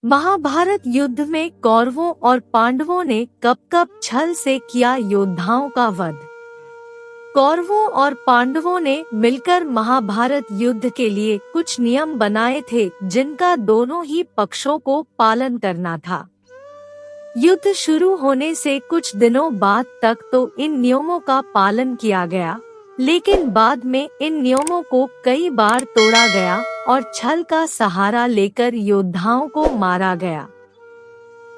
महाभारत युद्ध में कौरवों और पांडवों ने कब कब छल से किया योद्धाओं का वध। कौरवों और पांडवों ने मिलकर महाभारत युद्ध के लिए कुछ नियम बनाए थे जिनका दोनों ही पक्षों को पालन करना था। युद्ध शुरू होने से कुछ दिनों बाद तक तो इन नियमों का पालन किया गया, लेकिन बाद में इन नियमों को कई बार तोड़ा गया और छल का सहारा लेकर योद्धाओं को मारा गया।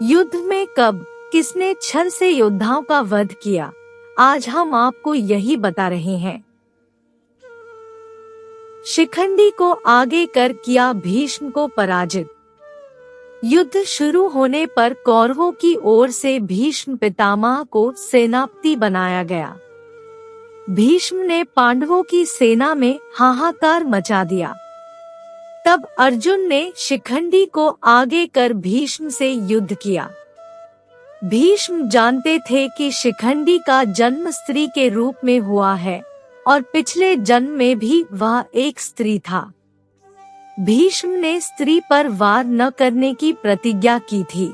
युद्ध में कब किसने छल से योद्धाओं का वध किया, आज हम आपको यही बता रहे हैं। शिखंडी को आगे कर किया भीष्म को पराजित। युद्ध शुरू होने पर कौरवों की ओर से भीष्म पितामह को सेनापति बनाया गया। भीष्म ने पांडवों की सेना में हाहाकार मचा दिया। तब अर्जुन ने शिखंडी को आगे कर भीष्म से युद्ध किया। भीष्म जानते थे कि शिखंडी का जन्म स्त्री के रूप में हुआ है और पिछले जन्म में भी वह एक स्त्री था। भीष्म ने स्त्री पर वार न करने की प्रतिज्ञा की थी,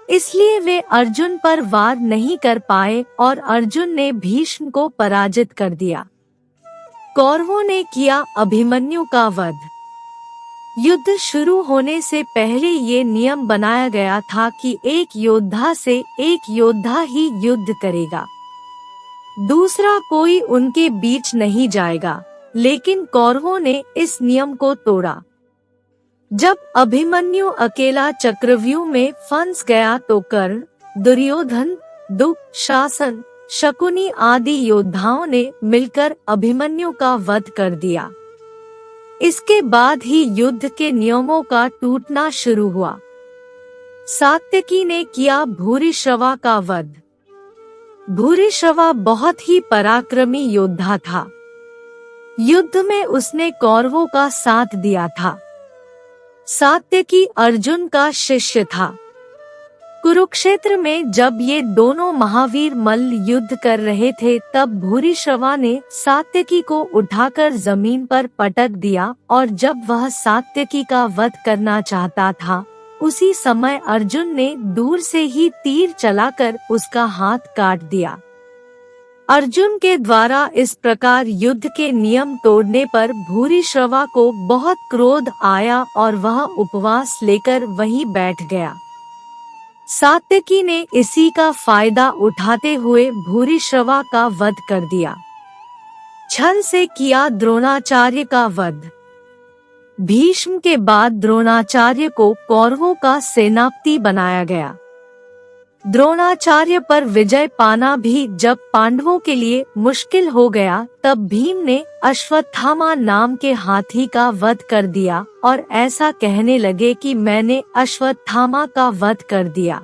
इसलिए वे अर्जुन पर वार नहीं कर पाए और अर्जुन ने भीष्म को पराजित कर दिया। कौरवों ने किया अभिमन्यु का वध। युद्ध शुरू होने से पहले ये नियम बनाया गया था कि एक योद्धा से एक योद्धा ही युद्ध करेगा, दूसरा कोई उनके बीच नहीं जाएगा, लेकिन कौरवों ने इस नियम को तोड़ा। जब अभिमन्यु अकेला चक्रव्यूह में फंस गया तो कर्ण, दुर्योधन, दुःशासन, शकुनी आदि योद्धाओं ने मिलकर अभिमन्यु का वध कर दिया। इसके बाद ही युद्ध के नियमों का टूटना शुरू हुआ। सात्यकी ने किया भूरिश्रवा का वध। भूरिश्रवा बहुत ही पराक्रमी योद्धा था। युद्ध में उसने कौरवों का साथ दिया था। सात्यकी अर्जुन का शिष्य था। कुरुक्षेत्र में जब ये दोनों महावीर मल्ल युद्ध कर रहे थे तब भूरिश्रवा ने सात्यकी को उठाकर जमीन पर पटक दिया और जब वह सात्यकी का वध करना चाहता था उसी समय अर्जुन ने दूर से ही तीर चलाकर उसका हाथ काट दिया। अर्जुन के द्वारा इस प्रकार युद्ध के नियम तोड़ने पर भूरिश्रवा को बहुत क्रोध आया और वह उपवास लेकर वहीं बैठ गया। सात्यकी ने इसी का फायदा उठाते हुए भूरिश्रवा का वध कर दिया। छल से किया द्रोणाचार्य का वध। भीष्म के बाद द्रोणाचार्य को कौरवों का सेनापति बनाया गया। द्रोणाचार्य पर विजय पाना भी जब पांडवों के लिए मुश्किल हो गया तब भीम ने अश्वत्थामा नाम के हाथी का वध कर दिया और ऐसा कहने लगे कि मैंने अश्वत्थामा का वध कर दिया।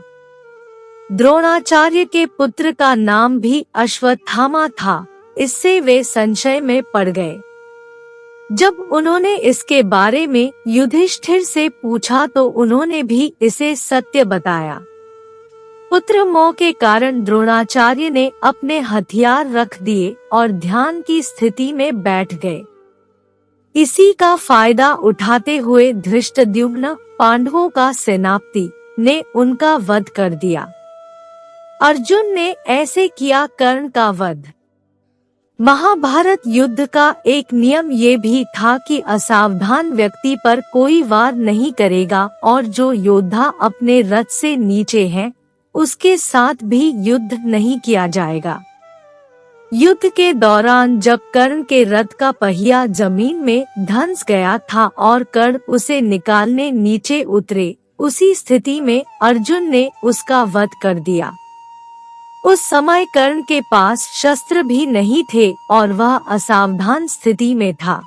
द्रोणाचार्य के पुत्र का नाम भी अश्वत्थामा था, इससे वे संशय में पड़ गए। जब उन्होंने इसके बारे में युधिष्ठिर से पूछा तो उन्होंने भी इसे सत्य बताया। पुत्र मोह के कारण द्रोणाचार्य ने अपने हथियार रख दिए और ध्यान की स्थिति में बैठ गए। इसी का फायदा उठाते हुए धृष्टद्युम्न पांडवों का सेनापति ने उनका वध कर दिया। अर्जुन ने ऐसे किया कर्ण का वध। महाभारत युद्ध का एक नियम ये भी था कि असावधान व्यक्ति पर कोई वार नहीं करेगा और जो योद्धा अपने रथ से नीचे है उसके साथ भी युद्ध नहीं किया जाएगा। युद्ध के दौरान जब कर्ण के रथ का पहिया जमीन में धंस गया था और कर्ण उसे निकालने नीचे उतरे, उसी स्थिति में अर्जुन ने उसका वध कर दिया। उस समय कर्ण के पास शस्त्र भी नहीं थे और वह असावधान स्थिति में था।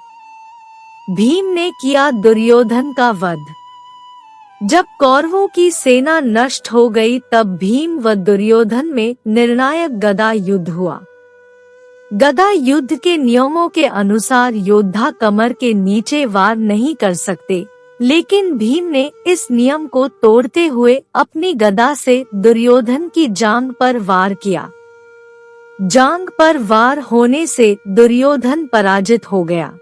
भीम ने किया दुर्योधन का वध। जब कौरवों की सेना नष्ट हो गई तब भीम व दुर्योधन में निर्णायक गदा युद्ध हुआ। गदा युद्ध के नियमों के अनुसार योद्धा कमर के नीचे वार नहीं कर सकते, लेकिन भीम ने इस नियम को तोड़ते हुए अपनी गदा से दुर्योधन की जांघ पर वार किया। जांघ पर वार होने से दुर्योधन पराजित हो गया।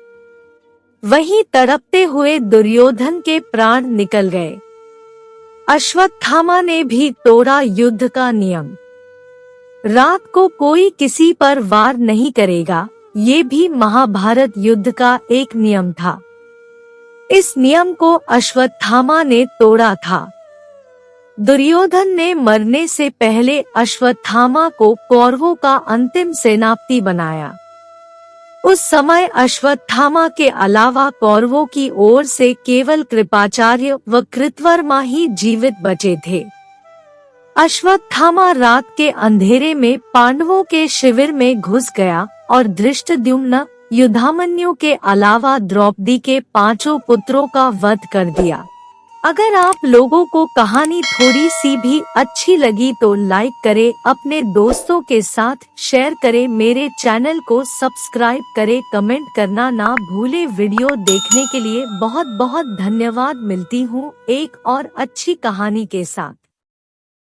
वहीं तड़पते हुए दुर्योधन के प्राण निकल गए। अश्वत्थामा ने भी तोड़ा युद्ध का नियम। रात को कोई किसी पर वार नहीं करेगा, ये भी महाभारत युद्ध का एक नियम था। इस नियम को अश्वत्थामा ने तोड़ा था। दुर्योधन ने मरने से पहले अश्वत्थामा को कौरवों का अंतिम सेनापति बनाया। उस समय अश्वत्थामा के अलावा कौरवों की ओर से केवल कृपाचार्य व कृतवर्मा ही जीवित बचे थे। अश्वत्थामा रात के अंधेरे में पांडवों के शिविर में घुस गया और धृष्टद्युम्न, युधामन्यु के अलावा द्रौपदी के 5 पुत्रों का वध कर दिया। अगर आप लोगों को कहानी थोड़ी सी भी अच्छी लगी तो लाइक करें, अपने दोस्तों के साथ शेयर करें, मेरे चैनल को सब्सक्राइब करें, कमेंट करना ना भूलें। वीडियो देखने के लिए बहुत बहुत धन्यवाद। मिलती हूँ एक और अच्छी कहानी के साथ।